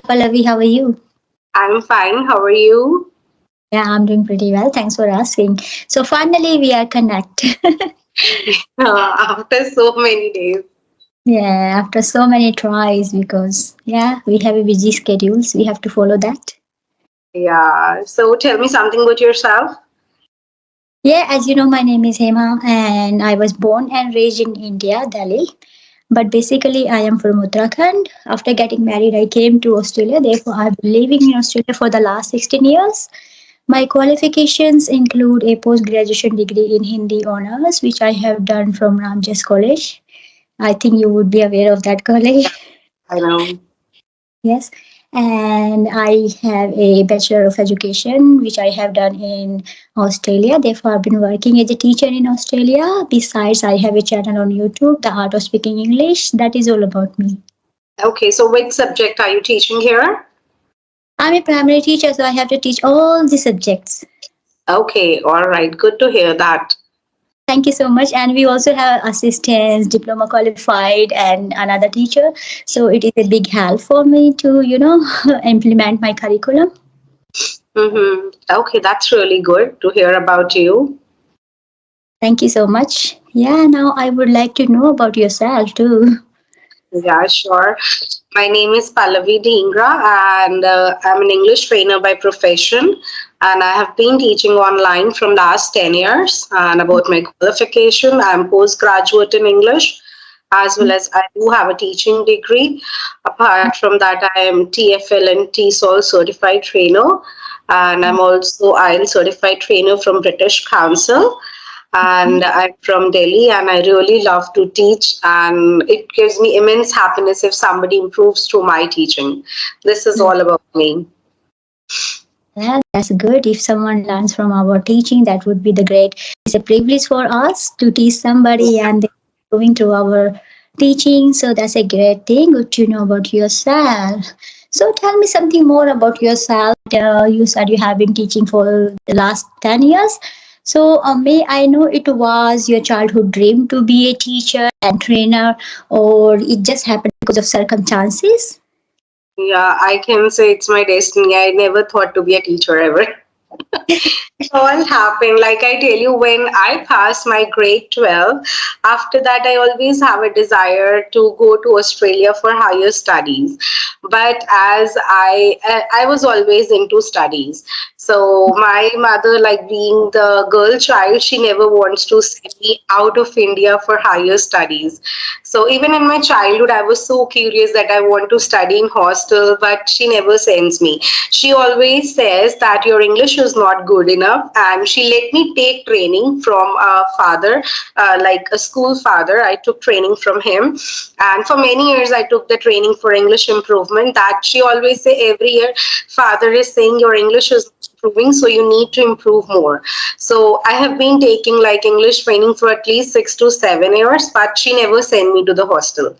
Pallavi, how are you? I'm fine. How are you? Yeah, I'm doing pretty well. Thanks for asking. So finally, we are connected. After so many days. Yeah, after so many tries, because yeah, we have a busy schedules. We have to follow that. Yeah. So tell me something about yourself. Yeah, as you know, my name is Hema, and I was born and raised in India, Delhi. But basically, I am from Uttarakhand. After getting married, I came to Australia. Therefore, I've been living in Australia for the last 16 years. My qualifications include a post graduation degree in Hindi honors, which I have done from Ramjas College. I think you would be aware of that college. I know. Yes. And I have a Bachelor of Education, which I have done in Australia. Therefore, I've been working as a teacher in Australia. Besides, I have a channel on YouTube, The Art of Speaking English. That is all about me. Okay. So which subject are you teaching here? I'm a primary teacher, so I have to teach all the subjects. Okay. All right. Good to hear that. Thank you so much. And we also have assistants, diploma qualified, and another teacher. So it is a big help for me to, implement my curriculum. Mm-hmm. Okay. That's really good to hear about you. Thank you so much. Yeah, now I would like to know about yourself too. Yeah, sure. My name is Pallavi Dhingra, and I'm an English trainer by profession. And I have been teaching online from last 10 years. And about my qualification, I'm postgraduate in English, as well as I do have a teaching degree. Apart from that, I am TFL and TSOL certified trainer. And I'm also IELTS certified trainer from British Council, and I'm from Delhi, and I really love to teach, and it gives me immense happiness if somebody improves through my teaching. This is all about me. Yeah, that's good. If someone learns from our teaching, that would be the great. It's a privilege for us to teach somebody and they're going through our teaching. So that's a great thing. Good to know about yourself. So tell me something more about yourself. You said you have been teaching for the last 10 years. So may I know it was your childhood dream to be a teacher and trainer, or it just happened because of circumstances? Yeah, I can say it's my destiny. I never thought to be a teacher ever. All happened. Like I tell you, when I passed my grade 12, after that, I always have a desire to go to Australia for higher studies. But as I was always into studies. So my mother, like being the girl child, she never wants to send me out of India for higher studies. So even in my childhood, I was so curious that I want to study in hostel, but she never sends me. She always says that your English is not good enough, and she let me take training from a father, like a school father. I took training from him, and for many years I took the training for English improvement. That she always say every year, father is saying your English is improving, so you need to improve more. So I have been taking like English training for at least 6 to 7 years, but she never sent me to the hostel.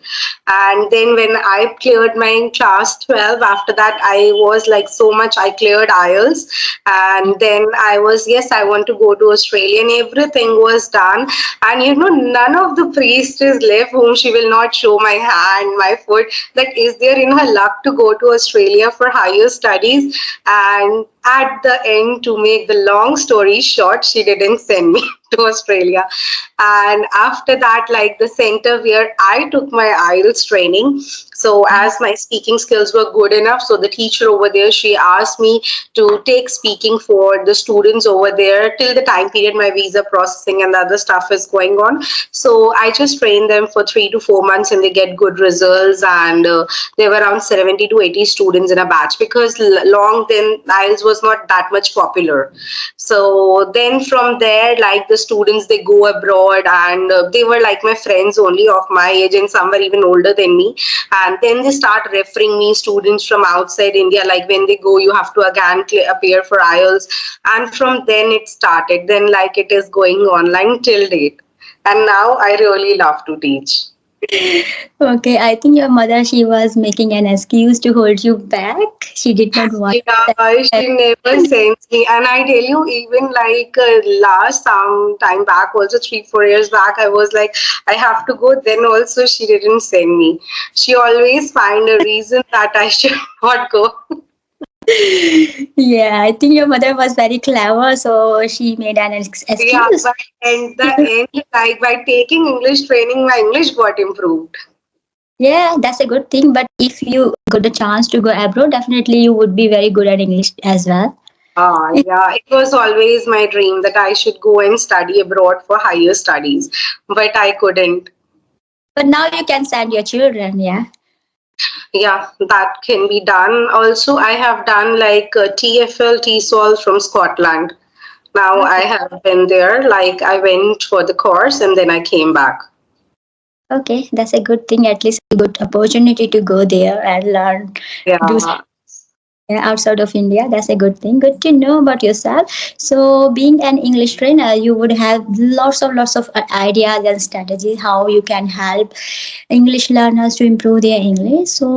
And then when I cleared my class 12, after that I was like so much, I cleared IELTS, and then I was, yes, I want to go to Australia, and everything was done. And none of the priest is left whom she will not show my hand, my foot, that is there in her luck to go to Australia for higher studies. And at the end, to make the long story short, she didn't send me to Australia. And after that, like the center where I took my IELTS training, so as my speaking skills were good enough, so the teacher over there, she asked me to take speaking for the students over there till the time period my visa processing and the other stuff is going on. So I just trained them for 3 to 4 months, and they get good results. And there were around 70 to 80 students in a batch, because long then IELTS was not that much popular. So then from there, like the students, they go abroad, and they were like my friends only of my age, and some were even older than me. And then they start referring me students from outside India, like when they go, you have to again appear for IELTS. And from then it started, then like it is going online till date. And now I really love to teach. Okay, I think your mother, she was making an excuse to hold you back. She did not want Yeah, that. she never sends me. And I tell you, even like last some time back, also 3, 4 years back, I was like, I have to go. Then also, she didn't send me. She always find a reason that I should not go. Yeah, I think your mother was very clever, so she made an Yeah, excuse. but in the end, like by taking English training, my English got improved. Yeah, that's a good thing. But if you got the chance to go abroad, definitely you would be very good at English as well. Yeah, it was always my dream that I should go and study abroad for higher studies, but I couldn't. But now you can send your children, yeah. Yeah, that can be done. Also, I have done like TFL, TESOL from Scotland. Now I Okay. have been there, like I went for the course and then I came back. Okay, that's a good thing. At least a good opportunity to go there and learn, do Yeah, outside of India. That's a good thing. Good to know about yourself. So, being an English trainer, you would have lots of ideas and strategies how you can help English learners to improve their English. So,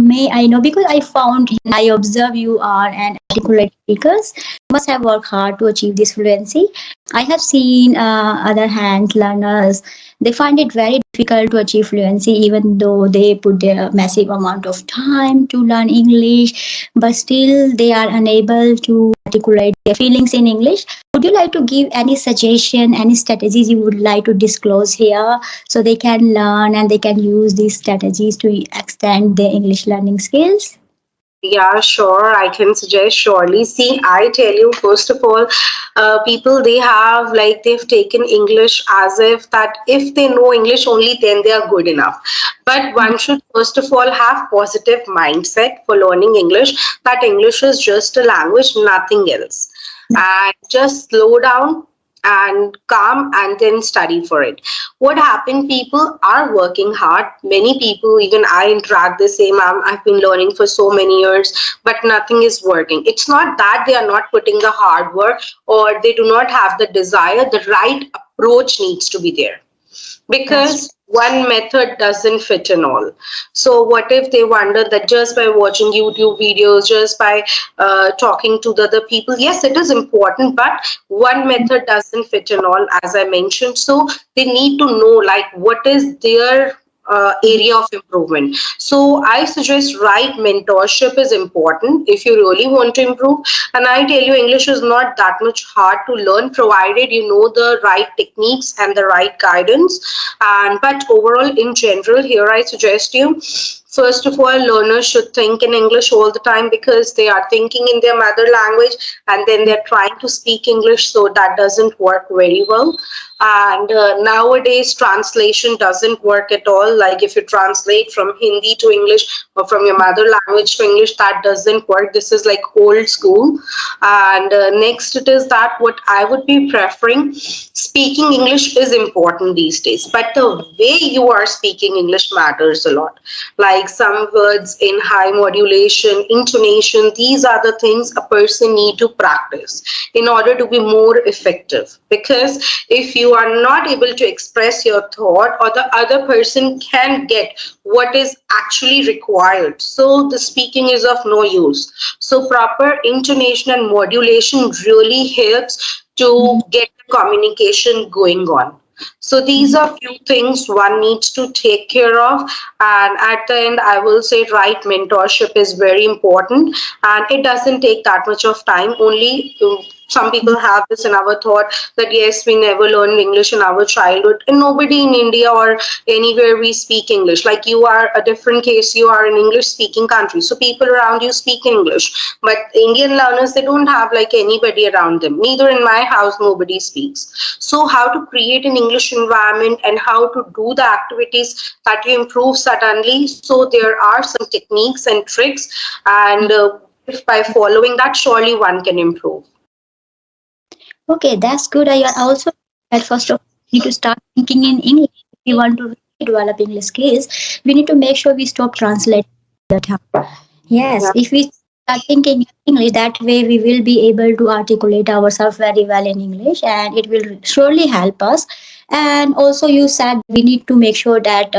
may I know, because I found and I observe you are an articulate speakers, must have worked hard to achieve this fluency. I have seen other hand learners, they find it very difficult to achieve fluency even though they put their massive amount of time to learn English, but still they are unable to articulate their feelings in English. Would you like to give any suggestion, any strategies you would like to disclose here so they can learn and they can use these strategies to extend their English learning skills? yeah, sure. I can suggest surely. See, I tell you, first of all, people they have like they've taken English as if that if they know English only, then they are good enough. But one should first of all have positive mindset for learning English. That English is just a language, nothing else. And just slow down and calm and then study for it. What happened, people are working hard. Many people, even I interact the same. I've been learning for so many years, but nothing is working. It's not that they are not putting the hard work or they do not have the desire. The right approach needs to be there, That's because one method doesn't fit in all. So what if they wonder that just by watching YouTube videos, just by talking to the other people, yes, it is important, but one method doesn't fit in all, as I mentioned. So they need to know like what is their area of improvement. So I suggest right mentorship is important if you really want to improve. And I tell you, English is not that much hard to learn, provided you know the right techniques and the right guidance. And but overall, in general, here I suggest you. First of all, learners should think in English all the time because they are thinking in their mother language and then they're trying to speak English, so that doesn't work very well. And nowadays, translation doesn't work at all. Like if you translate from Hindi to English or from your mother language to English, that doesn't work. This is like old school. And next, it is that what I would be preferring. Speaking English is important these days, but the way you are speaking English matters a lot. Like some words in high modulation, intonation, these are the things a person need to practice in order to be more effective. Because if you are not able to express your thought, or the other person can get what is actually required, so the speaking is of no use. So proper intonation and modulation really helps to get communication going on. So these are few things one needs to take care of. And at the end, I will say right mentorship is very important, and it doesn't take that much of time. Only some people have this in our thought that yes, we never learned English in our childhood, and nobody in India or anywhere we speak English. Like you are a different case, you are an English speaking country, so people around you speak English, but Indian learners, they don't have like anybody around them. Neither in my house nobody speaks. So how to create an English environment and how to do the activities that you improve suddenly. So there are some techniques and tricks, and if by following that, surely one can improve. okay, that's good. I also at first of all, we need to start thinking in English. If we want to really develop English skills, we need to make sure we stop translating the time. Yes, Yeah. if we start thinking English. That way, we will be able to articulate ourselves very well in English, and it will surely help us. And also, you said we need to make sure that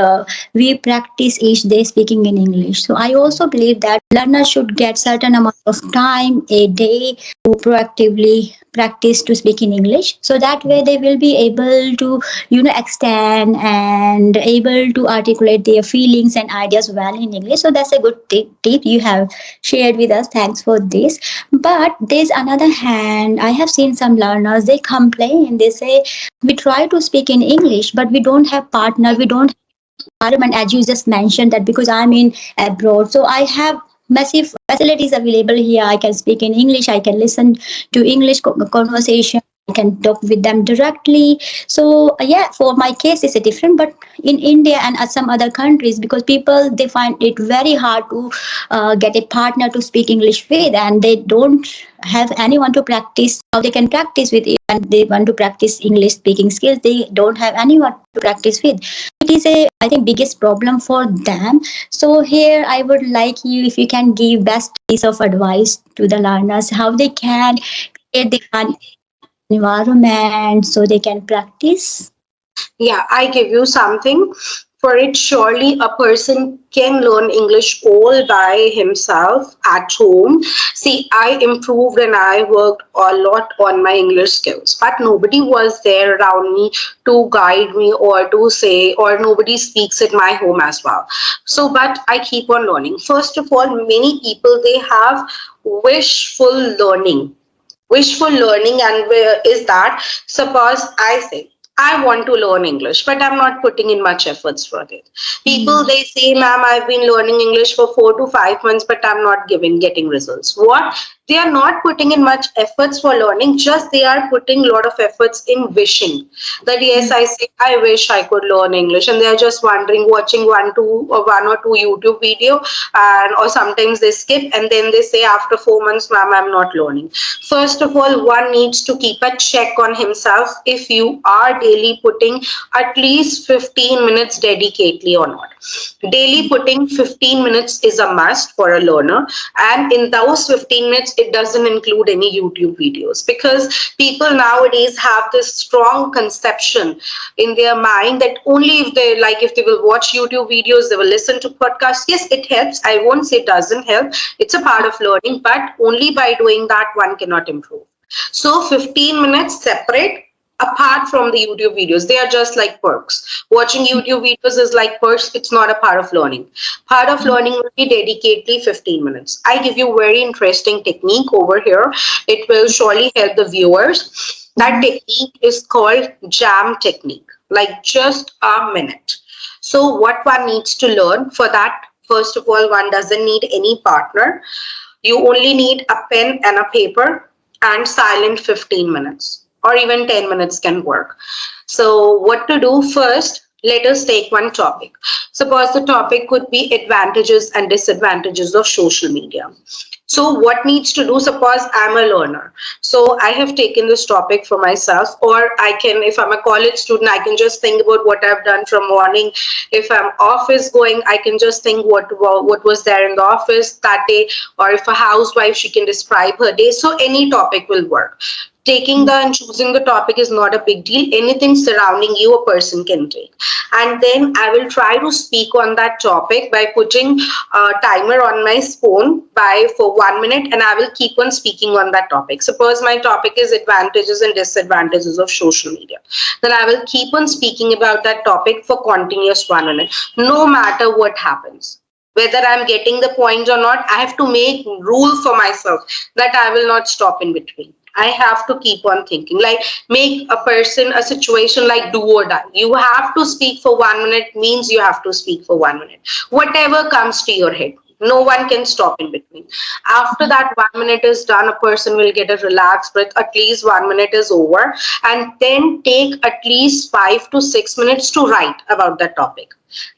we practice each day speaking in English. So, I also believe that learners should get certain amount of time a day to proactively practice to speak in English. So that way, they will be able to extend and able to articulate their feelings and ideas well in English. So that's a good tip you have shared with us. Thanks for this. But there's another hand. I have seen some learners, they complain. They say, we try to speak in English, but we don't have partner. We don't have environment, as you just mentioned, that because I'm in abroad. So I have massive facilities available here. I can speak in English. I can listen to English conversation. I can talk with them directly. So yeah, for my case, it's a different. But in India and some other countries, because people they find it very hard to get a partner to speak English with, and they don't have anyone to practice. How they can practice with it, and they want to practice English speaking skills. They don't have anyone to practice with. It is a, I think, biggest problem for them. So here I would like you, if you can give best piece of advice to the learners, how they can create the environment so they can practice. Yeah, I give you something. For it, surely a person can learn English all by himself at home. See, I improved and I worked a lot on my English skills, but nobody was there around me to guide me or to say, or nobody speaks at my home as well. So, but I keep on learning. First of all, many people they have wishful learning. Wishful learning, and where is that? Suppose I say, I want to learn English, but I'm not putting in much efforts for it. People they say, ma'am, I've been learning English for 4 to 5 months, but I'm not getting results. What? They are not putting in much efforts for learning, just they are putting a lot of efforts in wishing. That yes, I say I wish I could learn English, and they are just wondering, watching one or two YouTube video, and or sometimes they skip, and then they say after 4 months, ma'am, I'm not learning. First of all, one needs to keep a check on himself if you are daily putting at least 15 minutes dedicatedly or not. Daily putting 15 minutes is a must for a learner, and in those 15 minutes, it doesn't include any YouTube videos, because people nowadays have this strong conception in their mind that only if they will watch YouTube videos, they will listen to podcasts. Yes, it helps. I won't say it doesn't help. It's a part of learning, but only by doing that one cannot improve. So 15 minutes separate apart from the YouTube videos. They are just like perks. Watching YouTube videos is like perks. It's not a part of learning. Part of learning will be dedicatedly 15 minutes. I give you very interesting technique over here. It will surely help the viewers. That technique is called jam technique, like just a minute. So what one needs to learn for that, first of all, one doesn't need any partner. You only need a pen and a paper and silent 15 minutes, or even 10 minutes can work. So what to do first? Let us take one topic. Suppose the topic could be advantages and disadvantages of social media. So what needs to do? Suppose I'm a learner. So I have taken this topic for myself, or I can, if I'm a college student, I can just think about what I've done from morning. If I'm office going, I can just think what was there in the office that day, or if a housewife, she can describe her day. So any topic will work. Taking the and choosing the topic is not a big deal. Anything surrounding you, a person can take. And then I will try to speak on that topic by putting a timer on my phone for 1 minute, and I will keep on speaking on that topic. Suppose my topic is advantages and disadvantages of social media. Then I will keep on speaking about that topic for continuous 1 minute, no matter what happens. Whether I'm getting the point or not, I have to make rule for myself that I will not stop in between. I have to keep on thinking, like make a situation like do or die. You have to speak for 1 minute means you have to speak for 1 minute. Whatever comes to your head, no one can stop in between. After that 1 minute is done, a person will get a relaxed breath. At least 1 minute is over, and then take at least 5 to 6 minutes to write about that topic.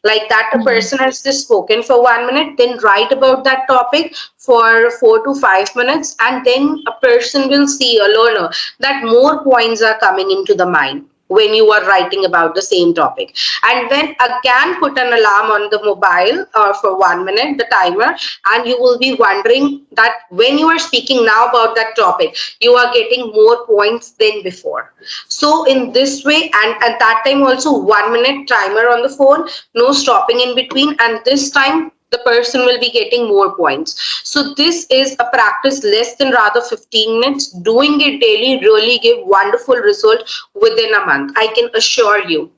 Like that, a person has just spoken for 1 minute, then write about that topic for 4 to 5 minutes, and then a person will see, a learner, that more points are coming into the mind. when you are writing about the same topic. And then again put an alarm on the mobile for 1 minute, the timer, and you will be wondering that when you are speaking now about that topic, you are getting more points than before. So in this way, and at that time also 1 minute timer on the phone, no stopping in between, and this time the person will be getting more points. So this is a practice less than rather 15 minutes. Doing it daily really give wonderful result within a month. I can assure you.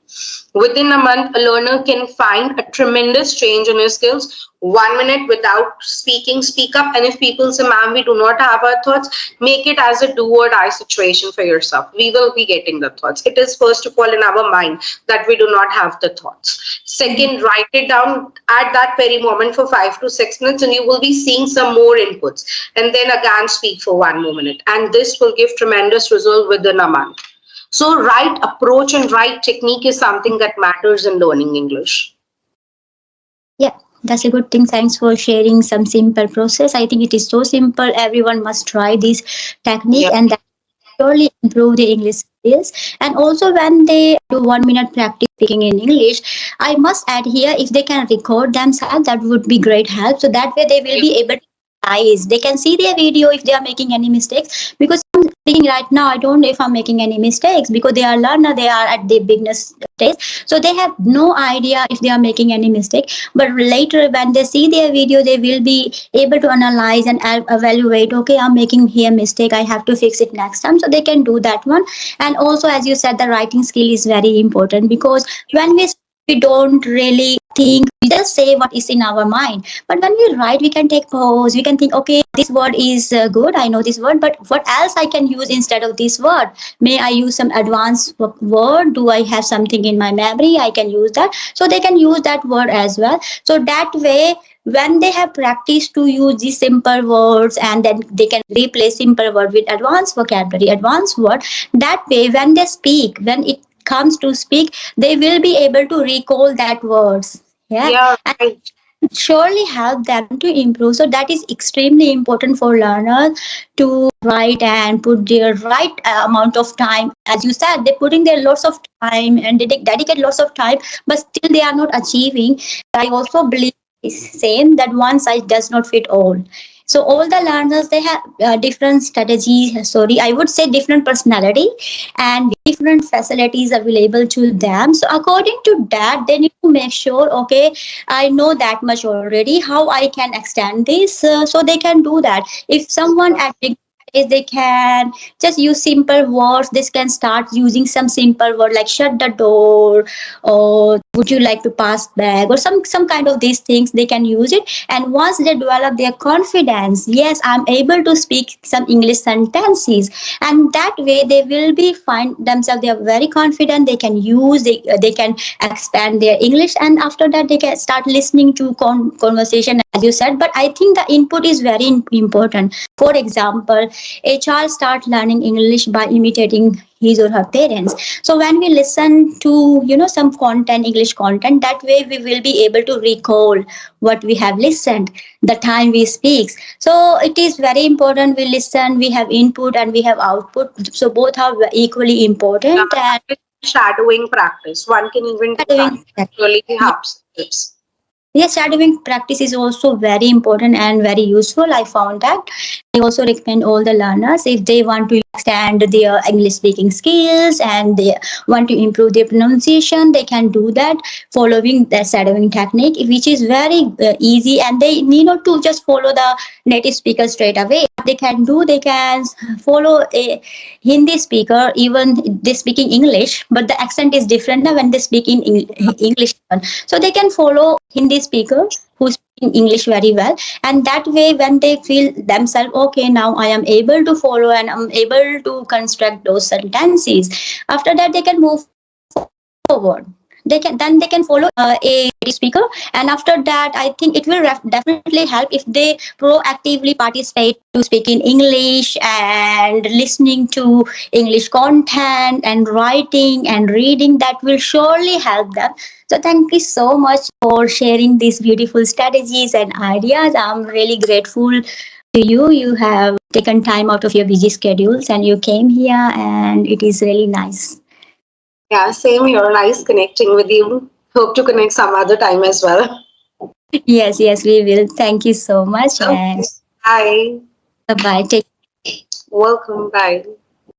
Within a month, a learner can find a tremendous change in his skills. 1 minute without speaking, speak up. And if people say, ma'am, we do not have our thoughts, make it as a do or die situation for yourself. We will be getting the thoughts. It is first of all in our mind that we do not have the thoughts. Second, write it down at that very moment for 5 to 6 minutes, and you will be seeing some more inputs. And then again, speak for 1 more minute. And this will give tremendous result within a month. So right approach and right technique is something that matters in learning English. Yeah, that's a good thing. Thanks for sharing some simple process. I think it is so simple. Everyone must try this technique, Yeah. and that surely improve the English skills. And also, when they do 1 minute practice speaking in English, I must add here, if they can record themselves, that would be great help. So that way they will be able to eyes. They can see their video if they are making any mistakes. Because I'm thinking right now, I don't know if I'm making any mistakes because they are learner, they are at the beginners stage. So they have no idea if they are making any mistake. But later when they see their video, they will be able to analyze and evaluate, okay, I'm making here mistake, I have to fix it next time. So they can do that one. And also, as you said, the writing skill is very important, because when we don't really think, we just say what is in our mind. But when we write, we can take pause, we can think, okay, this word is good, I know this word, but what else I can use instead of this word? May I use some advanced word? Do I have something in my memory I can use that? So they can use that word as well. So that way, when they have practiced to use these simple words, and then they can replace simple word with advanced vocabulary, advanced word, that way when they speak, when it comes to speak, they will be able to recall that words. Yeah. Yeah, And right. surely help them to improve. So that is extremely important for learners to write and put their right amount of time. As you said, they're putting their lots of time and they dedicate lots of time, but still they are not achieving. I also believe is same, that one size does not fit all. So all the learners, they have different strategies, sorry, I would say different personality and different facilities available to them. So according to that, they need to make sure, okay, I know that much already, how I can extend this. So they can do that. If someone at big age, they can just use simple words. This can start using some simple word like shut the door, or would you like to pass back, or some kind of these things they can use it. And once they develop their confidence, yes, I'm able to speak some English sentences, and that way they will be find themselves, they are very confident, they can use, they can expand their English, and after that they can start listening to conversation, as you said. But I think the input is very important. For example, a child start learning English by imitating his or her parents. So when we listen to some content, English content, that way we will be able to recall what we have listened the time we speak. So it is very important, we listen, we have input and we have output, so both are equally Yeah, important. And that is shadowing practice. One can even do that. doing Really helps. Yes. yes, shadowing practice is also very important and very useful. I found that. I also recommend all the learners, if they want to extend their English speaking skills and they want to improve their pronunciation, they can do that following the shadowing technique, which is very easy, and they need not to just follow the native speaker straight away. What they can do, they can follow a Hindi speaker, even they speaking English, but the accent is different now when they speak in English. So they can follow Hindi speaker who speak English very well, and that way when they feel themselves, okay, now I am able to follow and I'm able to construct those sentences. After that, they can move forward. They can follow a speaker, and after that, I think it will definitely help if they proactively participate to speak in English and listening to English content and writing and reading. That will surely help them. So thank you so much for sharing these beautiful strategies and ideas. I'm really grateful to you. You have taken time out of your busy schedules and you came here, and it is really nice. Yeah, same here. Nice connecting with you. Hope to connect some other time as well. Yes, yes, we will. Thank you so much, and Okay. Bye. bye bye. Take Welcome. Bye.